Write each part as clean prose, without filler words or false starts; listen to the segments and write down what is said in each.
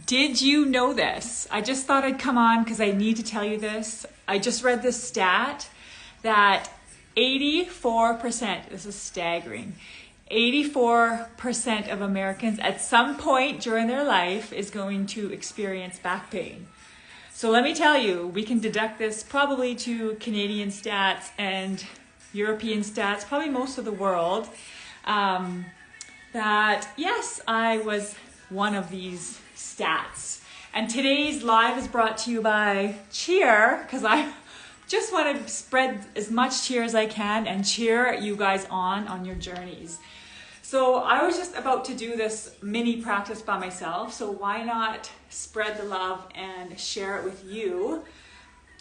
Did you know this? I just thought I'd come on because I need to tell you this. I just read this stat that 84%, this is staggering, 84% of Americans at some point during their life is going to experience back pain. So let me tell you, we can deduct this probably to Canadian stats and European stats, probably most of the world, that yes, I was one of these stats. And today's live is brought to you by Cheer, because I just want to spread as much cheer as I can and cheer you guys on your journeys. So I was just about to do this mini practice by myself, so why not spread the love and share it with you.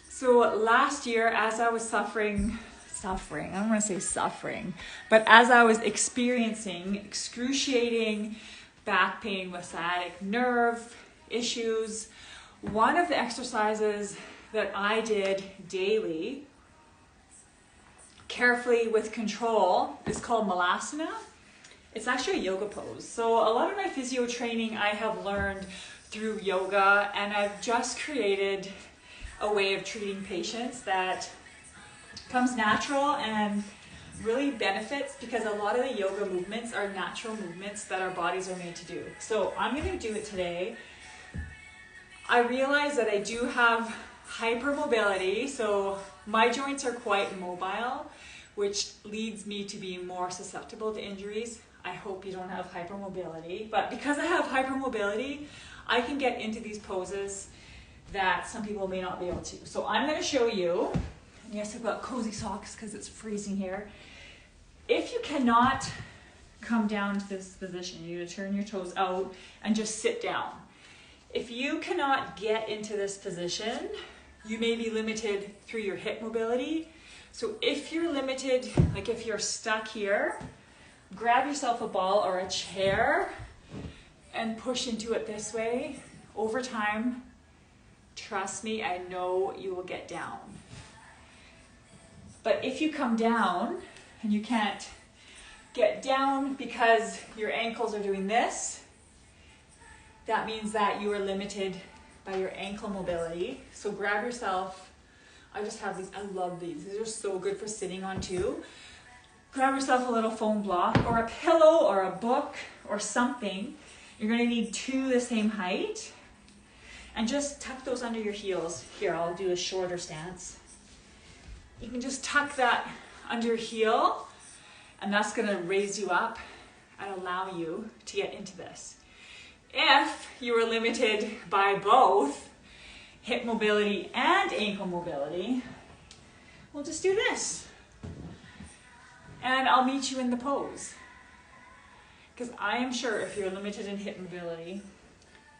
So last year, as I was suffering, I don't want to say suffering, but as I was experiencing excruciating back pain with sciatic nerve issues, one of the exercises that I did daily, carefully with control, is called Malasana. It's actually a yoga pose. So a lot of my physio training I have learned through yoga, and I've just created a way of treating patients that comes natural and really benefits, because a lot of the yoga movements are natural movements that our bodies are made to do. So I'm going to do it today. I realize that I do have hypermobility, so my joints are quite mobile, which leads me to be more susceptible to injuries. I hope you don't have hypermobility, but because I have hypermobility, I can get into these poses that some people may not be able to. So I'm going to show you. Yes, I've got cozy socks because it's freezing here. If you cannot come down to this position, you're going to turn your toes out and just sit down. If you cannot get into this position, you may be limited through your hip mobility. So if you're limited, like if you're stuck here, grab yourself a ball or a chair and push into it this way. Over time, trust me, I know you will get down. But if you come down and you can't get down because your ankles are doing this, that means that you are limited by your ankle mobility. So grab yourself, I just have these, I love these. These are so good for sitting on too. Grab yourself a little foam block or a pillow or a book or something. You're gonna need two the same height. And just tuck those under your heels. Here, I'll do a shorter stance. You can just tuck that under your heel, and that's going to raise you up and allow you to get into this. If you are limited by both hip mobility and ankle mobility, we'll just do this. And I'll meet you in the pose. Because I am sure if you're limited in hip mobility,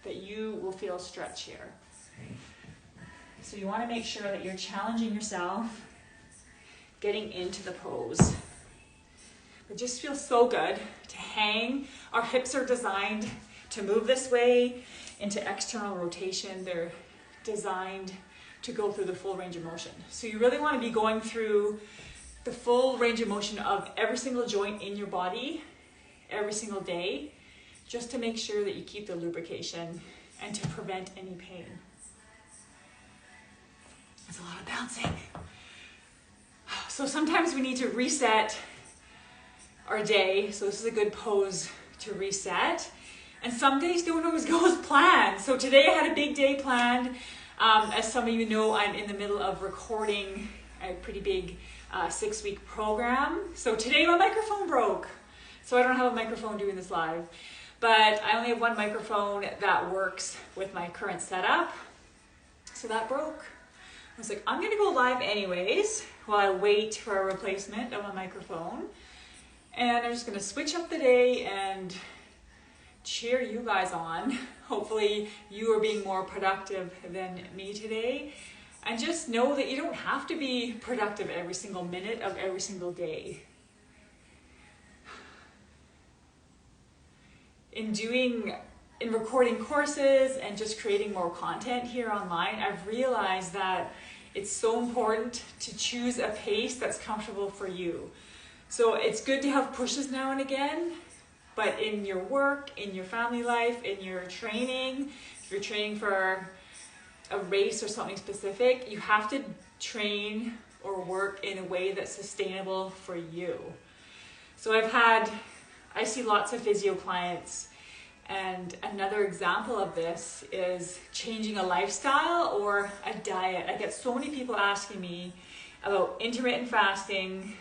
that you will feel stretch here. So you want to make sure that you're challenging yourself, getting into the pose. It just feels so good to hang. Our hips are designed to move this way into external rotation. They're designed to go through the full range of motion. So you really want to be going through the full range of motion of every single joint in your body every single day, just to make sure that you keep the lubrication and to prevent any pain. There's a lot of bouncing. So sometimes we need to reset our day. So this is a good pose to reset. And some days don't always go as planned. So today I had a big day planned. As some of you know, I'm in the middle of recording a pretty big 6-week program. So today my microphone broke. So I don't have a microphone doing this live. But I only have one microphone that works with my current setup. So that broke. I was like, I'm gonna go live anyways while I wait for a replacement of a microphone. And I'm just gonna switch up the day and cheer you guys on. Hopefully you are being more productive than me today. And just know that you don't have to be productive every single minute of every single day. In recording courses and just creating more content here online, I've realized that it's so important to choose a pace that's comfortable for you. So it's good to have pushes now and again, But in your work, in your family life, in your training, if you're training for a race or something specific, you have to train or work in a way that's sustainable for you. So I see lots of physio clients, and another example of this is changing a lifestyle or a diet. I get so many people asking me about intermittent fasting.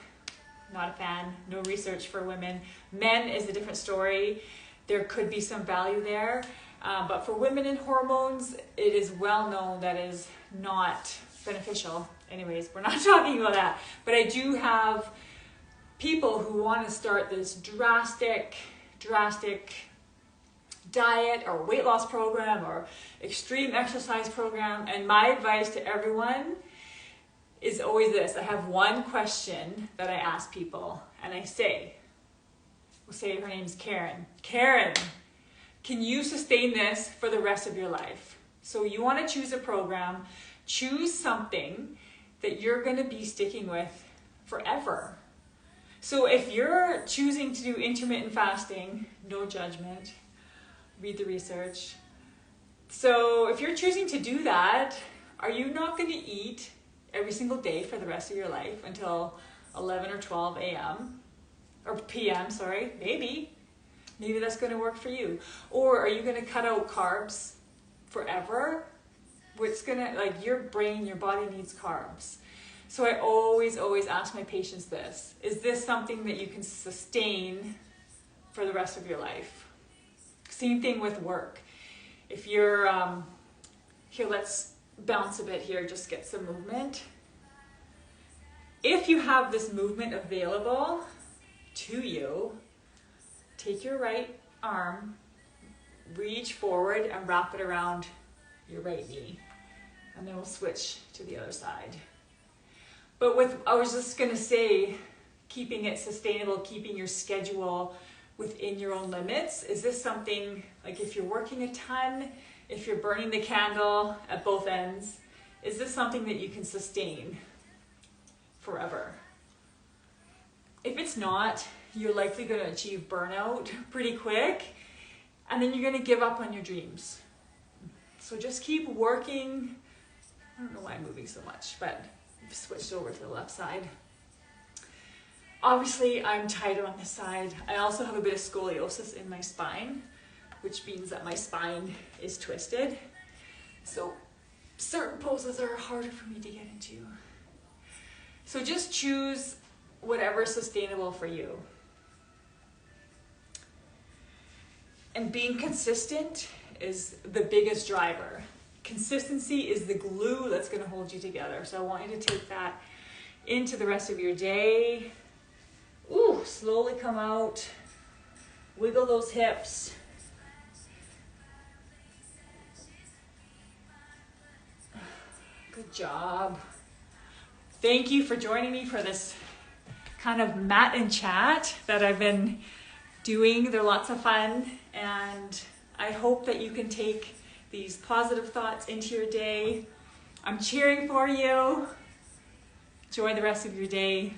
Not a fan, no research for women. Men is a different story. There could be some value there. But for women and hormones, it is well known that is not beneficial. Anyways, we're not talking about that. But I do have people who want to start this drastic diet or weight loss program or extreme exercise program. And my advice to everyone is always this. I have one question that I ask people, and we'll say her name's Karen. Karen, can you sustain this for the rest of your life? So you want to choose a program, choose something that you're going to be sticking with forever. So if you're choosing to do intermittent fasting, no judgment, read the research. So if you're choosing to do that, are you not going to eat every single day for the rest of your life until 11 or 12 a.m. or p.m., sorry, maybe that's going to work for you. Or are you going to cut out carbs forever? What's going to, like, your brain, your body needs carbs. So I always ask my patients this, is this something that you can sustain for the rest of your life? Same thing with work. If you're, here, let's bounce a bit here, just get some movement. If you have this movement available to you, take your right arm, reach forward and wrap it around your right knee. And then we'll switch to the other side. But I was just gonna say, keeping it sustainable, keeping your schedule within your own limits. Is this something, like if you're working a ton, if you're burning the candle at both ends, is this something that you can sustain forever? If it's not, you're likely going to achieve burnout pretty quick, and then you're going to give up on your dreams. So just keep working. I don't know why I'm moving so much, but I've switched over to the left side. Obviously, I'm tighter on this side. I also have a bit of scoliosis in my spine, which means that my spine is twisted. So certain poses are harder for me to get into. So just choose whatever is sustainable for you. And being consistent is the biggest driver. Consistency is the glue that's going to hold you together. So I want you to take that into the rest of your day. Ooh, slowly come out. Wiggle those hips. Good job. Thank you for joining me for this kind of mat and chat that I've been doing. They're lots of fun, and I hope that you can take these positive thoughts into your day. I'm cheering for you. Enjoy the rest of your day.